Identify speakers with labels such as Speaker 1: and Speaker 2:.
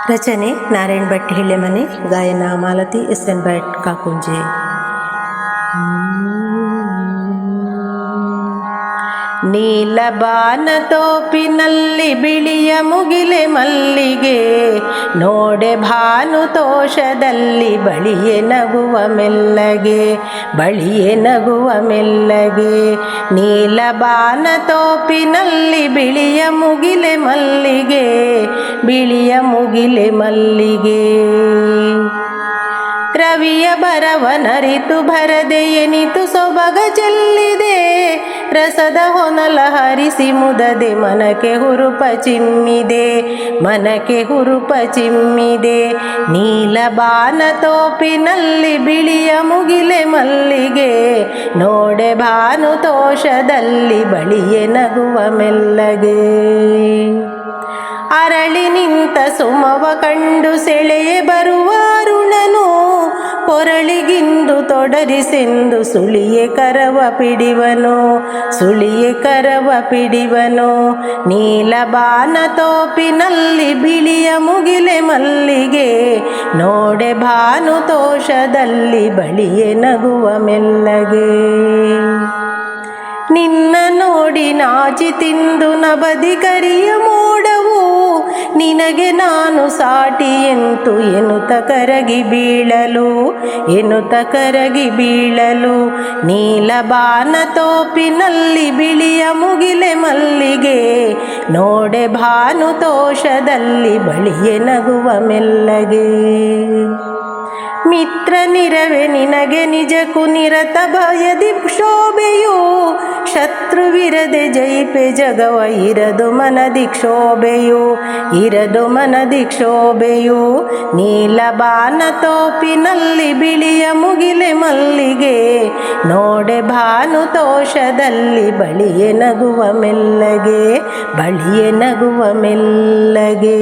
Speaker 1: ರಚನೆ ನಾರಾಯಣ್ ಭಟ್ ಹಿಳ್ಳೆಮನೆ. ಗಾಯನ ಮಾಲತಿ ಎಸ್.ಎನ್. ಭಟ್ ಕಾಕುಂಜೆ. ನೀಲಬಾನ ತೋಪಿನಲ್ಲಿ ಬಿಳಿಯ ಮುಗಿಲೆ ಮಲ್ಲಿಗೆ, ನೋಡೆ ಭಾನು ತೋಷದಲ್ಲಿ ಬಳಿಯೇ ನಗುವ ಮೆಲ್ಲಗೆ, ಬಳಿಯೇ ನಗುವ ಮೆಲ್ಲಗೆ. ನೀಲಬಾನ ತೋಪಿನಲ್ಲಿ ಬಿಳಿಯ ಮುಗಿಲೆ ಮಲ್ಲಿಗೆ, ಬಿಳಿಯ ಮುಗಿಲೆ ಮಲ್ಲಿಗೆ. ರವಿಯ ಬರವನರಿತು ಭರದೆ ಎನಿತು ಸೊಬಗ ಚೆಲ್ಲಿದೆ, ರಸದ ಹೊನಲ ಹರಿಸಿ ಮುದದೆ ಮನಕ್ಕೆ ಹುರುಪ ಚಿಮ್ಮಿದೆ, ಮನಕ್ಕೆ ಹುರುಪ ಚಿಮ್ಮಿದೆ. ನೀಲಬಾನ ತೋಪಿನಲ್ಲಿ ಬಿಳಿಯ ಮುಗಿಲೆ ಮಲ್ಲಿಗೆ, ನೋಡೆ ಭಾನು ತೋಷದಲ್ಲಿ ಬಳಿಯೇ ನಗುವ ಮೆಲ್ಲಗೆ. ಅರಳಿ ನಿಂತ ಸುಮವ ಕಂಡು ಸೆಳೆಯೇ ಬರುವ ಅರುಣನು, ಕೊರಳಿಗಿಂದು ತೊಡರಿಸೆಂದು ಸುಳಿಯೇ ಕರವ ಪಿಡಿವನು, ಸುಳಿಯೇ ಕರವ ಪಿಡಿವನು. ನೀಲಬಾನ ತೋಪಿನಲ್ಲಿ ಬಿಳಿಯ ಮುಗಿಲೆ ಮಲ್ಲಿಗೆ, ನೋಡೆ ಭಾನು ತೋಷದಲ್ಲಿ ಬಳಿಯೇ ನಗುವ ಮೆಲ್ಲಗೆ. ನಿನ್ನ ನೋಡಿ ನಾಚಿ ತಿಂದು ನಬದಿ ಕರಿಯ ಮೋಡವು, ನಿನಗೆ ನಾನು ಸಾಟಿ ಎಂತು ಎನ್ನುತ್ತ ಕರಗಿ ಬೀಳಲು, ಎನ್ನುತ್ತ ಕರಗಿ ಬೀಳಲು. ನೀಲಬಾನ ತೋಪಿನಲ್ಲಿ ಬಿಳಿಯ ಮುಗಿಲೆ ಮಲ್ಲಿಗೆ, ನೋಡೆ ಭಾನು ತೋಷದಲ್ಲಿ ಬಳಿಯೇ ನಗುವ ಮೆಲ್ಲಗೆ. ಮಿತ್ರನಿರವೆ ನಿನಗೆ ನಿಜಕ್ಕೂ ನಿರತ ಭಯದಿ ಕ್ಷೋಭೆಯು, ಶತ್ರುವಿರದೆ ಜಯಿಪೆ ಜಗವ ಇರದು ಮನದಿ ಕ್ಷೋಭೆಯು, ಇರದು ಮನದಿ ಕ್ಷೋಭೆಯು. ನೀಲಬಾನ ತೋಪಿನಲ್ಲಿ ಬಿಳಿಯ ಮುಗಿಲೆ ಮಲ್ಲಿಗೆ, ನೋಡೆ ಭಾನು ತೋಷದಲ್ಲಿ ಬಳಿಯೇ ನಗುವ ಮೆಲ್ಲಗೆ, ಬಳಿಯೇ ನಗುವ ಮೆಲ್ಲಗೆ.